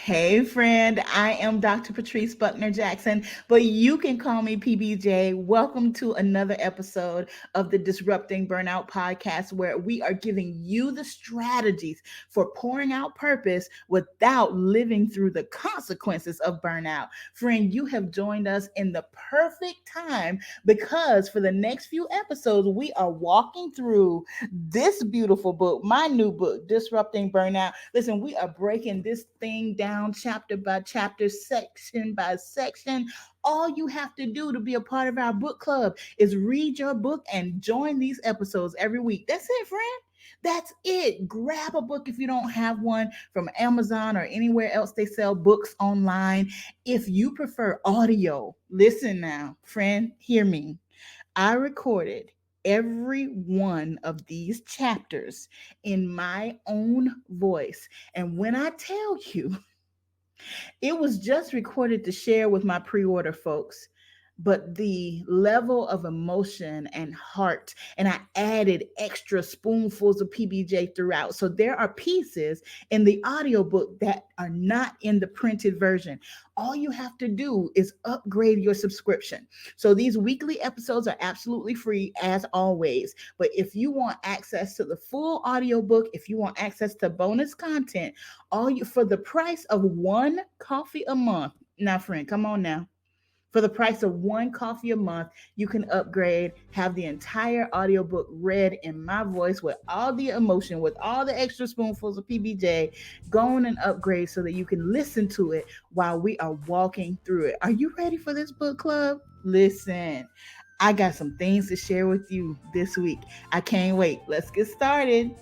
Hey, friend, I am Dr. Patrice Buckner Jackson, but you can call me PBJ. Welcome to another episode of the Disrupting Burnout podcast, where we are giving you the strategies for pouring out purpose without living through the consequences of burnout. Friend, you have joined us in the perfect time because for the next few episodes, we are walking through this beautiful book, my new book, Disrupting Burnout. Listen, we are breaking this thing down chapter by chapter, section by section. All you have to do to be a part of our book club is read your book and join these episodes every week. That's it, friend. That's it. Grab a book if you don't have one from Amazon or anywhere else they sell books online. If you prefer audio, listen now, friend, hear me. I recorded every one of these chapters in my own voice. And when I tell you, it was just recorded to share with my pre order folks. But the level of emotion and heart, and I added extra spoonfuls of PBJ throughout. So there are pieces in the audiobook that are not in the printed version. All you have to do is upgrade your subscription. So these weekly episodes are absolutely free as always. But if you want access to the full audiobook, if you want access to bonus content, all you for the price of one coffee a month. Now, friend, come on now. For the price of one coffee a month, you can upgrade, have the entire audiobook read in my voice with all the emotion, with all the extra spoonfuls of PBJ. Go on and upgrade so that you can listen to it while we are walking through it. Are you ready for this book club? Listen, I got some things to share with you this week. I can't wait. Let's get started.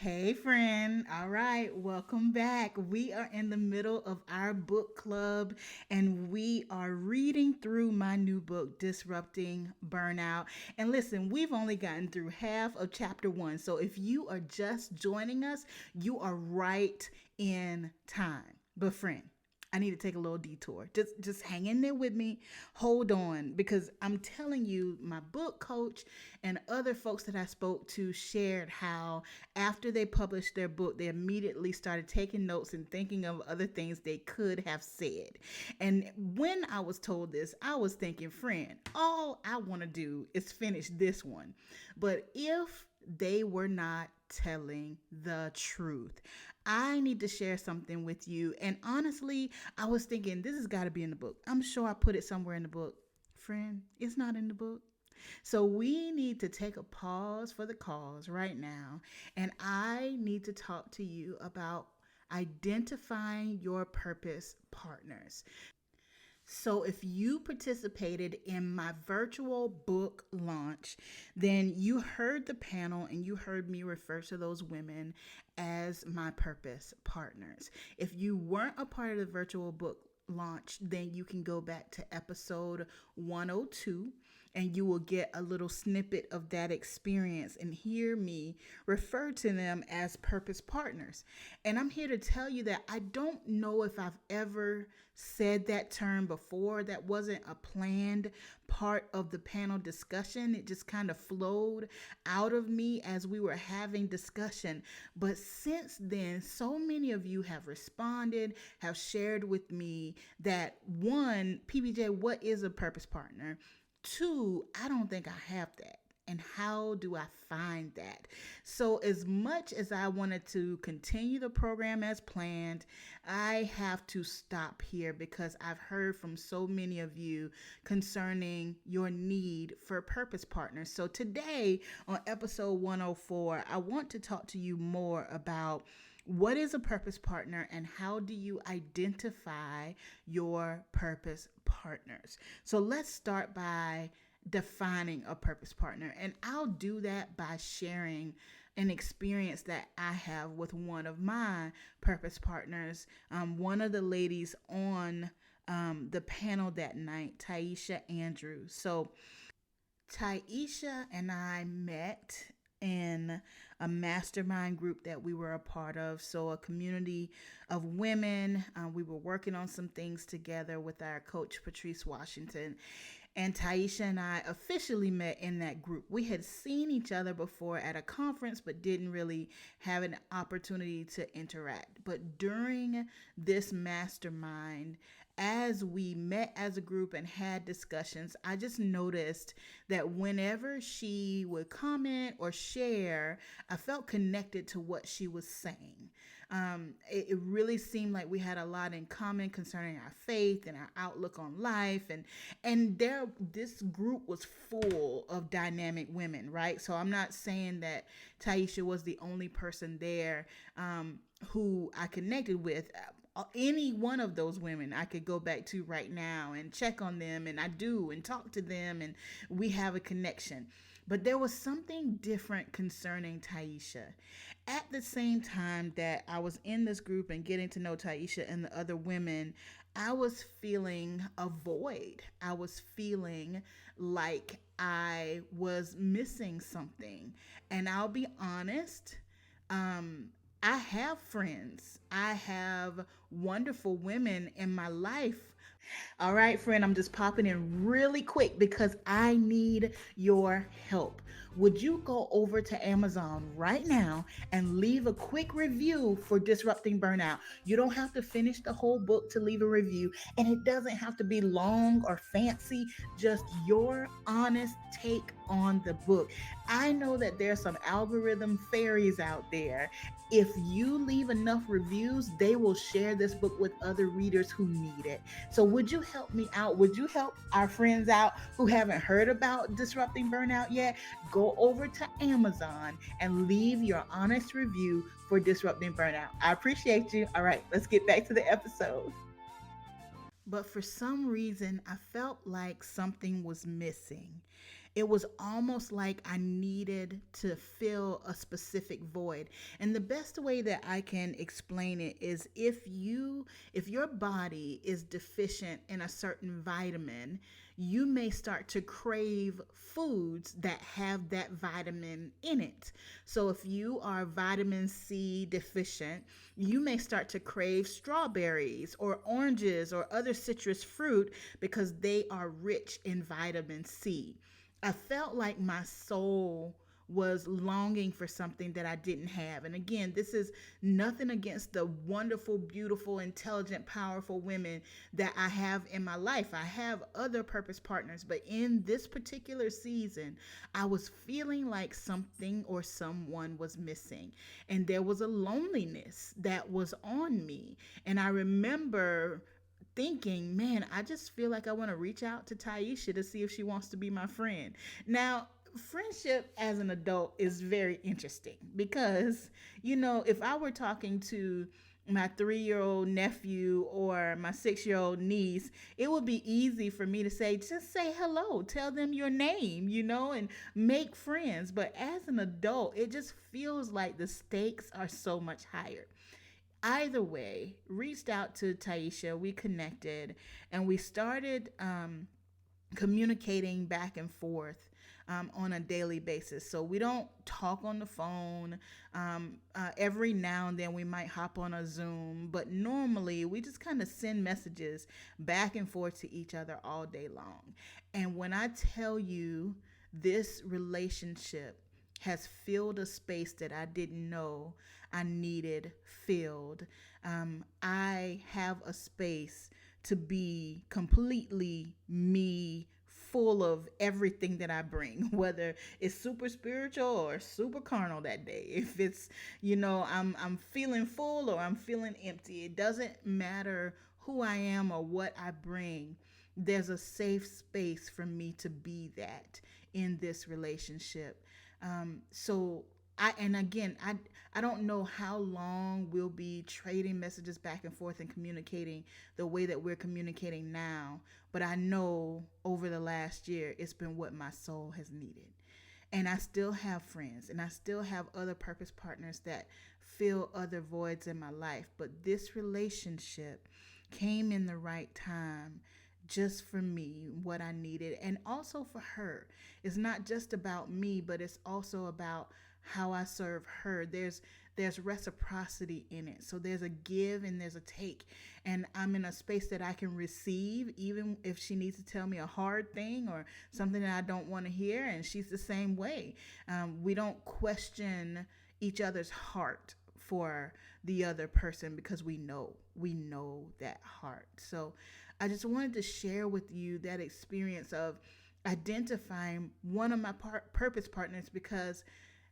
Hey, friend. All right, welcome back. We are in the middle of our book club and we are reading through my new book, Disrupting Burnout. And listen, we've only gotten through half of chapter one. So if you are just joining us, you are right in time. But, friend, I need to take a little detour. Just hang in there with me. Hold on, because I'm telling you, my book coach and other folks that I spoke to shared how after they published their book, they immediately started taking notes and thinking of other things they could have said. And when I was told this, I was thinking, friend, all I want to do is finish this one. But if they were not telling the truth, I need to share something with you. And honestly, I was thinking this has got to be in the book. I'm sure I put it somewhere in the book. Friend, it's not in the book. So we need to take a pause for the cause right now. And I need to talk to you about identifying your purpose partners. So, if you participated in my virtual book launch, then you heard the panel and you heard me refer to those women as my purpose partners. If you weren't a part of the virtual book launch, then you can go back to episode 102 and you will get a little snippet of that experience and hear me refer to them as purpose partners. And I'm here to tell you that I don't know if I've ever said that term before. That wasn't a planned part of the panel discussion. It just kind of flowed out of me as we were having discussion. But since then, so many of you have responded, have shared with me that one, PBJ, what is a purpose partner? Two, I don't think I have that. And how do I find that? So, as much as I wanted to continue the program as planned, I have to stop here because I've heard from so many of you concerning your need for purpose partners. So, today on episode 104, I want to talk to you more about what is a purpose partner and how do you identify your purpose partners. So, let's start by defining a purpose partner. And I'll do that by sharing an experience that I have with one of my purpose partners. One of the ladies on the panel that night, Tiesha Andrews. So Tiesha and I met in a mastermind group that we were a part of. So a community of women. We were working on some things together with our coach, Patrice Washington. And Tiesha and I officially met in that group. We had seen each other before at a conference, but didn't really have an opportunity to interact. But during this mastermind, as we met as a group and had discussions, I just noticed that whenever she would comment or share, I felt connected to what she was saying. It really seemed like we had a lot in common concerning our faith and our outlook on life, and there this group was full of dynamic women, right? So I'm not saying that Tiesha was the only person there who I connected with. Any one of those women I could go back to right now and check on them, and I do, and talk to them, and we have a connection. But there was something different concerning Tiesha. At the same time that I was in this group and getting to know Tiesha and the other women, I was feeling a void. I was feeling like I was missing something. And I'll be honest, um, I have friends. I have wonderful women in my life. All right, friend, I'm just popping in really quick because I need your help. Would you go over to Amazon right now and leave a quick review for Disrupting Burnout? You don't have to finish the whole book to leave a review, and it doesn't have to be long or fancy, just your honest take on the book. I know that there's some algorithm fairies out there. If you leave enough reviews, they will share this book with other readers who need it. So, would you help me out? Would you help our friends out who haven't heard about Disrupting Burnout yet? Go over to Amazon and leave your honest review for Disrupting Burnout. I appreciate you. All right, let's get back to the episode. But for some reason, I felt like something was missing. It was almost like I needed to fill a specific void. And the best way that I can explain it is if your body is deficient in a certain vitamin, you may start to crave foods that have that vitamin in it. So if you are vitamin C deficient, you may start to crave strawberries or oranges or other citrus fruit because they are rich in vitamin C. I felt like my soul was longing for something that I didn't have. And again, this is nothing against the wonderful, beautiful, intelligent, powerful women that I have in my life. I have other purpose partners, but in this particular season, I was feeling like something or someone was missing. And there was a loneliness that was on me. And I remember thinking, man, I just feel like I want to reach out to Tiesha to see if she wants to be my friend. Now, friendship as an adult is very interesting because, if I were talking to my 3 year old nephew or my 6 year old niece, it would be easy for me to say, just say hello, tell them your name, and make friends. But as an adult, it just feels like the stakes are so much higher. Either way, reached out to Tiesha, we connected, and we started communicating back and forth on a daily basis. So we don't talk on the phone. Every now and then we might hop on a Zoom, but normally we just kind of send messages back and forth to each other all day long. And when I tell you this relationship has filled a space that I didn't know I needed filled. I have a space to be completely me, full of everything that I bring, whether it's super spiritual or super carnal that day. If it's, I'm feeling full or I'm feeling empty, it doesn't matter who I am or what I bring. There's a safe space for me to be that in this relationship. So I don't know how long we'll be trading messages back and forth and communicating the way that we're communicating now, but I know over the last year it's been what my soul has needed. And I still have friends and I still have other purpose partners that fill other voids in my life, but this relationship came in the right time just for me what I needed, and also for her. It's not just about me, but it's also about how I serve her. There's reciprocity in it. So there's a give and there's a take. And I'm in a space that I can receive, even if she needs to tell me a hard thing or something that I don't want to hear. And she's the same way. We don't question each other's heart for the other person because we know that heart. So I just wanted to share with you that experience of identifying one of my purpose partners, because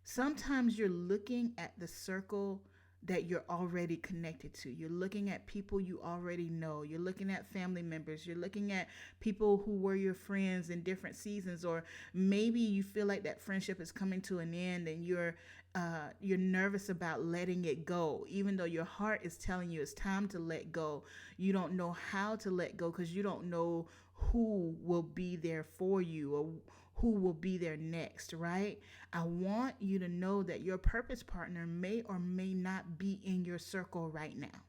sometimes you're looking at the circle that you're already connected to. You're looking at people you already know. You're looking at family members. You're looking at people who were your friends in different seasons, or maybe you feel like that friendship is coming to an end and you're nervous about letting it go, even though your heart is telling you it's time to let go. You don't know how to let go because you don't know who will be there for you or who will be there next, right? I want you to know that your purpose partner may or may not be in your circle right now.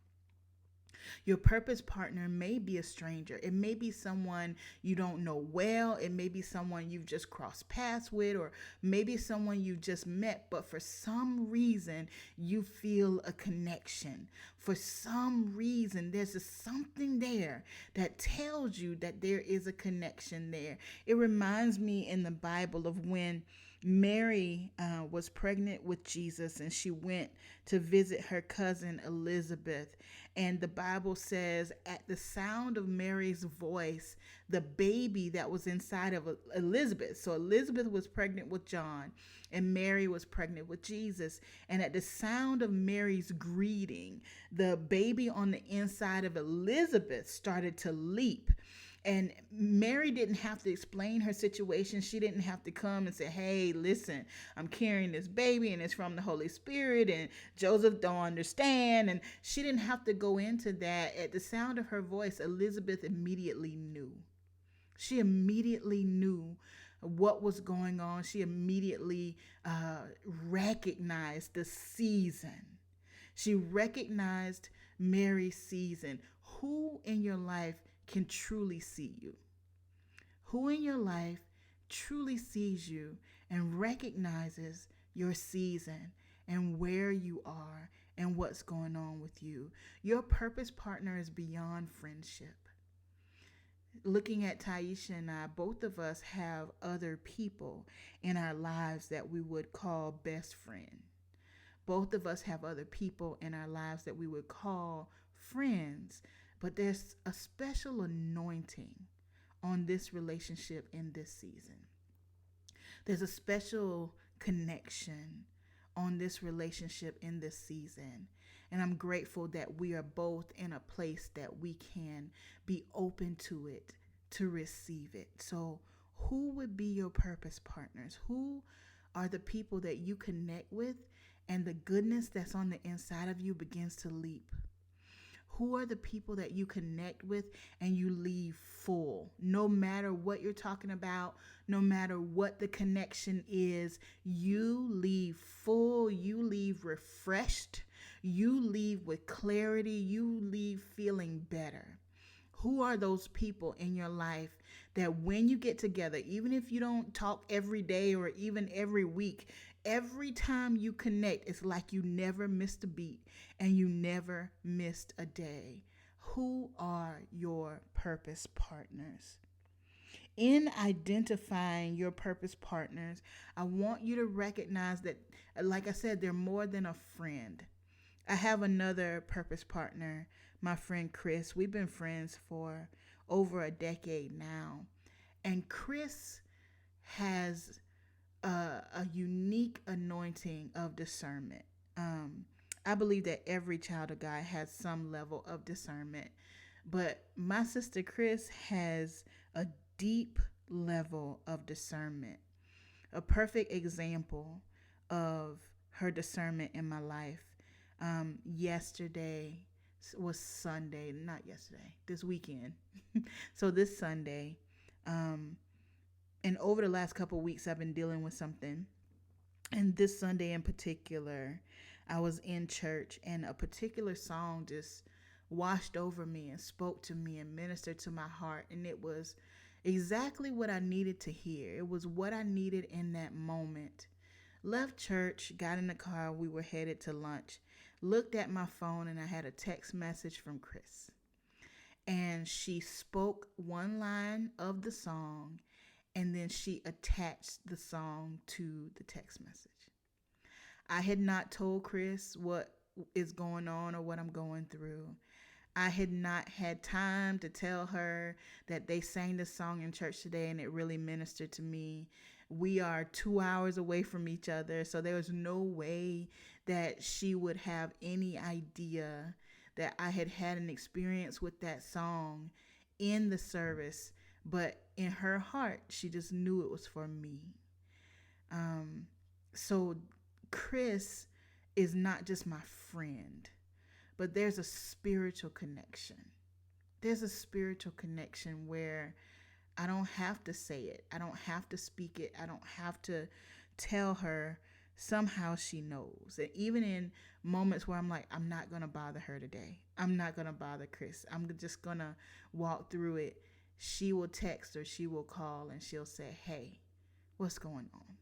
Your purpose partner may be a stranger. It may be someone you don't know well. It may be someone you've just crossed paths with, or maybe someone you just met, but for some reason you feel a connection. For some reason, there's something there that tells you that there is a connection there. It reminds me in the Bible of when Mary was pregnant with Jesus and she went to visit her cousin Elizabeth. And the Bible says, at the sound of Mary's voice, the baby that was inside of Elizabeth. So Elizabeth was pregnant with John and Mary was pregnant with Jesus. And at the sound of Mary's greeting, the baby on the inside of Elizabeth started to leap. And Mary didn't have to explain her situation. She didn't have to come and say, hey, listen, I'm carrying this baby and it's from the Holy Spirit and Joseph don't understand. And she didn't have to go into that. At the sound of her voice, Elizabeth immediately knew. She immediately knew what was going on. She immediately recognized the season. She recognized Mary's season. Who in your life can truly see you? Who in your life truly sees you and recognizes your season and where you are and what's going on with you? Your purpose partner is beyond friendship. Looking at Tiesha and I, both of us have other people in our lives that we would call best friend. Both of us have other people in our lives that we would call friends. But there's a special anointing on this relationship in this season. There's a special connection on this relationship in this season. And I'm grateful that we are both in a place that we can be open to it, to receive it. So, who would be your purpose partners? Who are the people that you connect with and the goodness that's on the inside of you begins to leap? Who are the people that you connect with and you leave full? No matter what you're talking about, no matter what the connection is, you leave full, you leave refreshed, you leave with clarity, you leave feeling better. Who are those people in your life that when you get together, even if you don't talk every day or even every week, every time you connect, it's like you never missed a beat and you never missed a day? Who are your purpose partners? In identifying your purpose partners, I want you to recognize that, like I said, they're more than a friend. I have another purpose partner, my friend Kris. We've been friends for over a decade now. And Kris has a unique anointing of discernment. I believe that every child of God has some level of discernment, but my sister Kris has a deep level of discernment. A perfect example of her discernment in my life. Yesterday was Sunday, not yesterday, this weekend. So this Sunday, and over the last couple of weeks, I've been dealing with something. And this Sunday in particular, I was in church and a particular song just washed over me and spoke to me and ministered to my heart. And it was exactly what I needed to hear. It was what I needed in that moment. Left church, got in the car, we were headed to lunch. Looked at my phone and I had a text message from Kris. And she spoke one line of the song and then she attached the song to the text message. I had not told Kris what is going on or what I'm going through. I had not had time to tell her that they sang this song in church today and it really ministered to me. We are 2 hours away from each other, so there was no way that she would have any idea that I had had an experience with that song in the service, but in her heart, she just knew it was for me. So Kris is not just my friend, but there's a spiritual connection. There's a spiritual connection where I don't have to say it. I don't have to speak it. I don't have to tell her. Somehow she knows. And even in moments where I'm like, I'm not going to bother her today. I'm not going to bother Kris. I'm just going to walk through it. She will text or she will call and she'll say, hey, what's going on?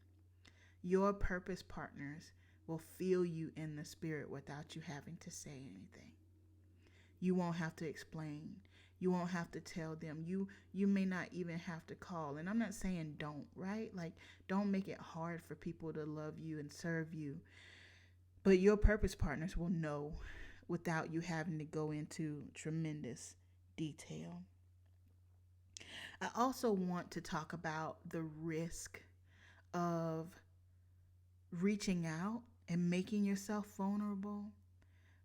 Your purpose partners will feel you in the spirit without you having to say anything. You won't have to explain. You won't have to tell them. You may not even have to call. And I'm not saying don't, right? Like, don't make it hard for people to love you and serve you. But your purpose partners will know without you having to go into tremendous detail. I also want to talk about the risk of reaching out and making yourself vulnerable.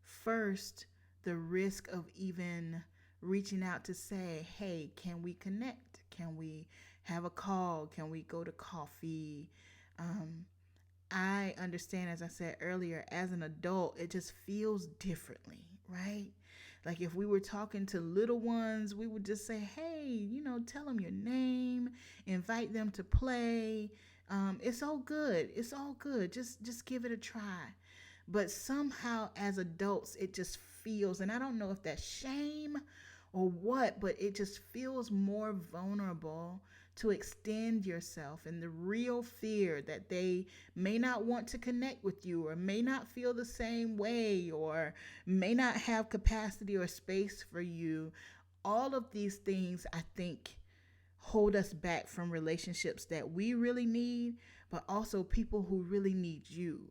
First, the risk of even reaching out to say, hey, can we connect? Can we have a call? Can we go to coffee? I understand, as I said earlier, as an adult, it just feels differently, right? Like if we were talking to little ones, we would just say, hey, tell them your name, invite them to play. It's all good. It's all good. Just give it a try. But somehow as adults, it just feels, and I don't know if that's shame or what, but it just feels more vulnerable to extend yourself, and the real fear that they may not want to connect with you or may not feel the same way or may not have capacity or space for you. All of these things, I think, hold us back from relationships that we really need, but also people who really need you.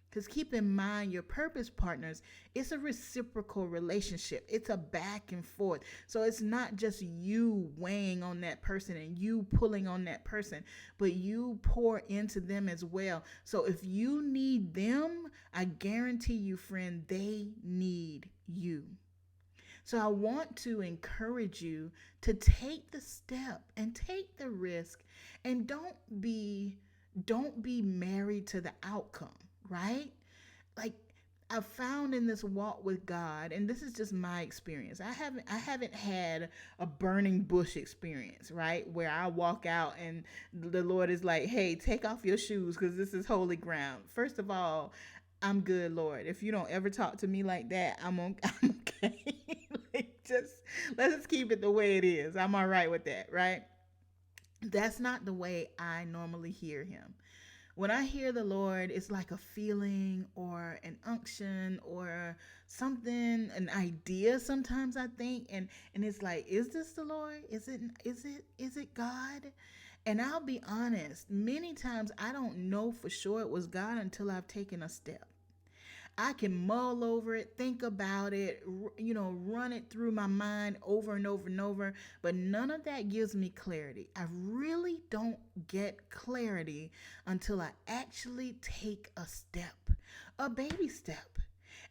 Because keep in mind, your purpose partners, it's a reciprocal relationship. It's a back and forth. So it's not just you weighing on that person and you pulling on that person, but you pour into them as well. So if you need them, I guarantee you, friend, they need you. So I want to encourage you to take the step and take the risk, and don't be married to the outcome, right? Like, I've found in this walk with God, and this is just my experience. I haven't had a burning bush experience, right? Where I walk out and the Lord is like, "Hey, take off your shoes because this is holy ground." First of all, I'm good, Lord. If you don't ever talk to me like that, I'm okay. Let's just keep it the way it is. I'm all right with that, right? That's not the way I normally hear him. When I hear the Lord, it's like a feeling or an unction or something, an idea sometimes, I think, and it's like, is this the Lord? Is it God? And I'll be honest, many times I don't know for sure it was God until I've taken a step. I can mull over it, think about it, run it through my mind over and over and over, but none of that gives me clarity. I really don't get clarity until I actually take a step, a baby step.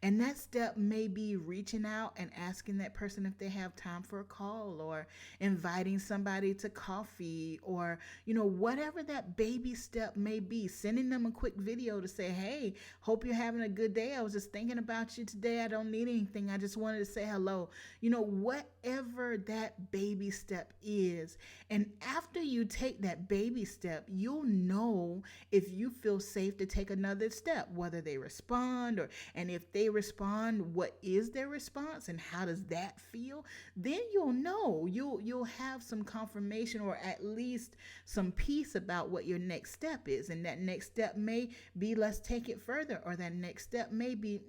And that step may be reaching out and asking that person if they have time for a call, or inviting somebody to coffee, or, whatever that baby step may be, sending them a quick video to say, hey, hope you're having a good day. I was just thinking about you today. I don't need anything. I just wanted to say hello. Whatever that baby step is. And after you take that baby step, you'll know if you feel safe to take another step, whether they respond and if they respond, what is their response and how does that feel, then you'll know. You'll have some confirmation, or at least some peace about what your next step is. And that next step may be, let's take it further, or that next step may be,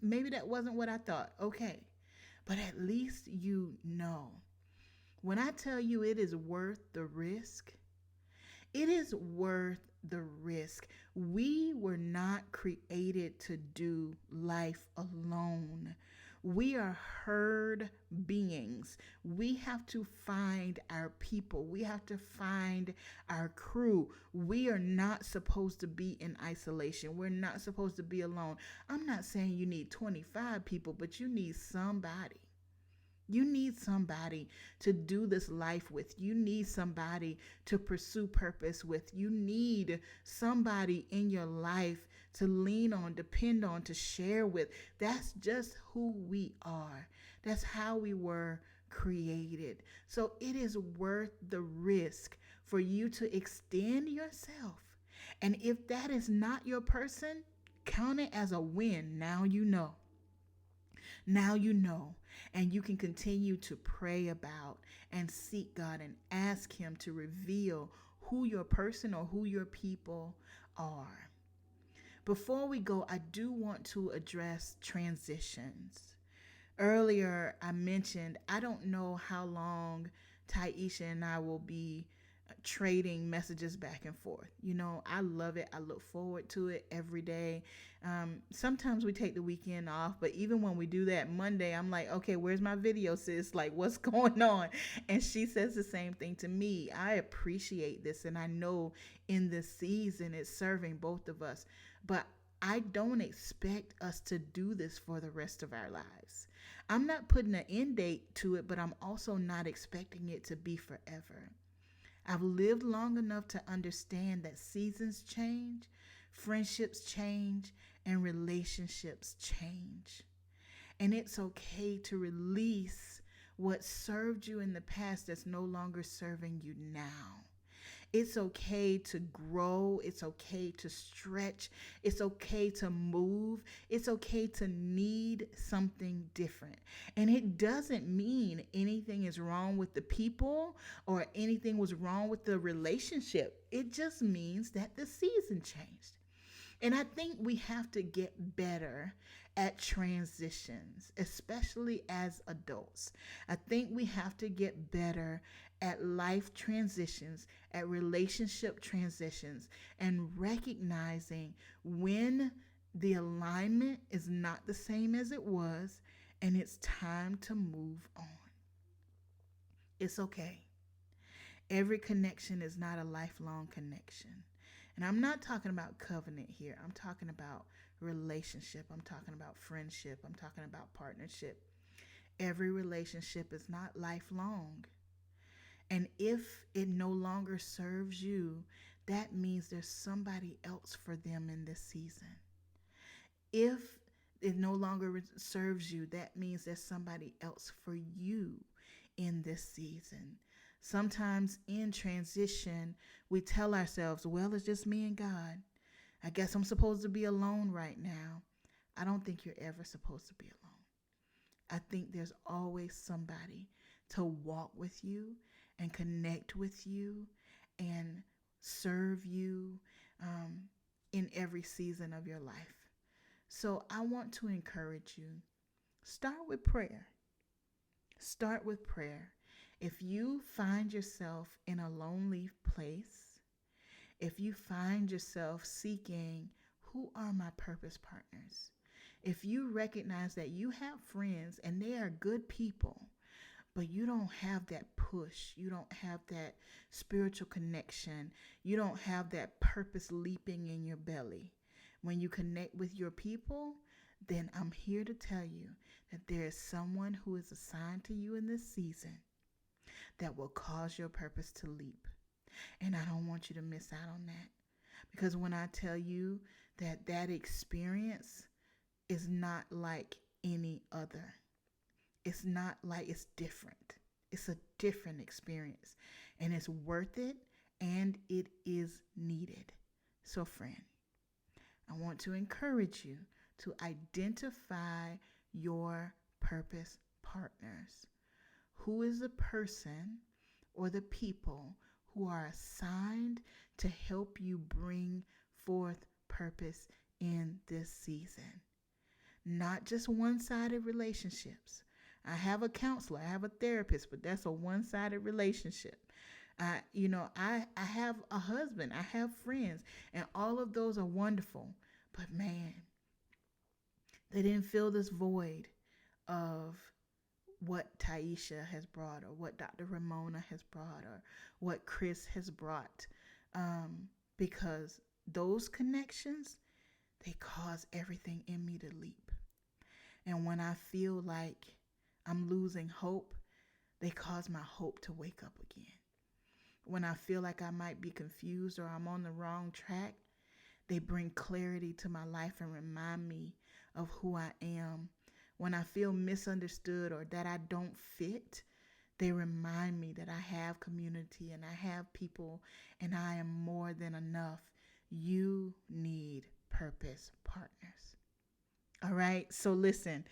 maybe that wasn't what I thought. Okay. But at least you know. When I tell you it is worth the risk, it is worth the risk. We were not created to do life alone. We are herd beings. We have to find our people. We have to find our crew. We are not supposed to be in isolation. We're not supposed to be alone. I'm not saying you need 25 people, but you need somebody. You need somebody to do this life with. You need somebody to pursue purpose with. You need somebody in your life to lean on, depend on, to share with. That's just who we are. That's how we were created. So it is worth the risk for you to extend yourself. And if that is not your person, count it as a win. Now you know. Now you know, and you can continue to pray about and seek God and ask Him to reveal who your person or who your people are. Before we go, I do want to address transitions. Earlier, I mentioned I don't know how long Tiesha and I will be trading messages back and forth. You know, I love it. I look forward to it every day. Sometimes we take the weekend off, but even when we do that Monday, I'm like, okay, where's my video, sis? Like, what's going on? And she says the same thing to me. I appreciate this, and I know in this season it's serving both of us, but I don't expect us to do this for the rest of our lives. I'm not putting an end date to it, but I'm also not expecting it to be forever. I've lived long enough to understand that seasons change, friendships change, and relationships change. And it's okay to release what served you in the past that's no longer serving you now. It's okay to grow. It's okay to stretch. It's okay to move. It's okay to need something different. And it doesn't mean anything is wrong with the people or anything was wrong with the relationship. It just means that the season changed. And I think we have to get better at transitions, especially as adults. I think we have to get better at life transitions, at relationship transitions, and recognizing when the alignment is not the same as it was and it's time to move on. It's okay. Every connection is not a lifelong connection. And I'm not talking about covenant here. I'm talking about relationship. I'm talking about friendship. I'm talking about partnership. Every relationship is not lifelong. And if it no longer serves you, that means there's somebody else for them in this season. If it no longer serves you, that means there's somebody else for you in this season. Sometimes in transition, we tell ourselves, well, it's just me and God. I guess I'm supposed to be alone right now. I don't think you're ever supposed to be alone. I think there's always somebody to walk with you and connect with you and serve you in every season of your life. So I want to encourage you. Start with prayer. Start with prayer. If you find yourself in a lonely place, if you find yourself seeking, who are my purpose partners? If you recognize that you have friends and they are good people, but you don't have that push, you don't have that spiritual connection, you don't have that purpose leaping in your belly. When you connect with your people, then I'm here to tell you that there is someone who is assigned to you in this season that will cause your purpose to leap. And I don't want you to miss out on that. Because when I tell you that that experience is not like any other, it's not like, it's different. It's a different experience. And it's worth it, and it is needed. So friend, I want to encourage you to identify your purpose partners. Who is the person or the people who are assigned to help you bring forth purpose in this season? Not just one-sided relationships. I have a counselor, I have a therapist, but that's a one-sided relationship. I have a husband, I have friends, and all of those are wonderful. But man, they didn't fill this void of what Tiesha has brought, or what Dr. Ramona has brought, or what Kris has brought. Because those connections, they cause everything in me to leap. And when I feel like I'm losing hope, they cause my hope to wake up again. When I feel like I might be confused or I'm on the wrong track, they bring clarity to my life and remind me of who I am. When I feel misunderstood or that I don't fit, they remind me that I have community and I have people and I am more than enough. You need purpose partners. All right. So listen,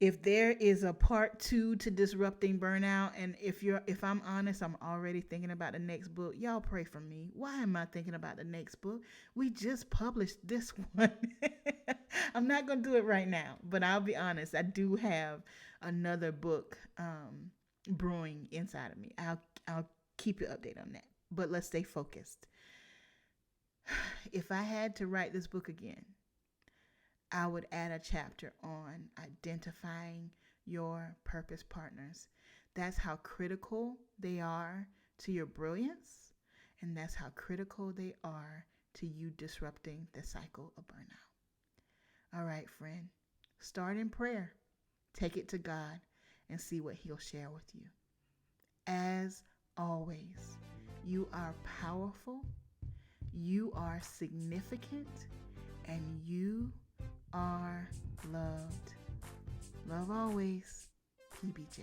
if there is a part 2 to disrupting burnout, and if I'm honest, I'm already thinking about the next book. Y'all pray for me. Why am I thinking about the next book? We just published this one. I'm not going to do it right now, but I'll be honest, I do have another book brewing inside of me. I'll keep you updated on that. But let's stay focused. If I had to write this book again, I would add a chapter on identifying your purpose partners. That's how critical they are to your brilliance, and that's how critical they are to you disrupting the cycle of burnout. All right, friend, start in prayer. Take it to God and see what He'll share with you. As always, you are powerful, you are significant, and you are loved. Love always, PBJ.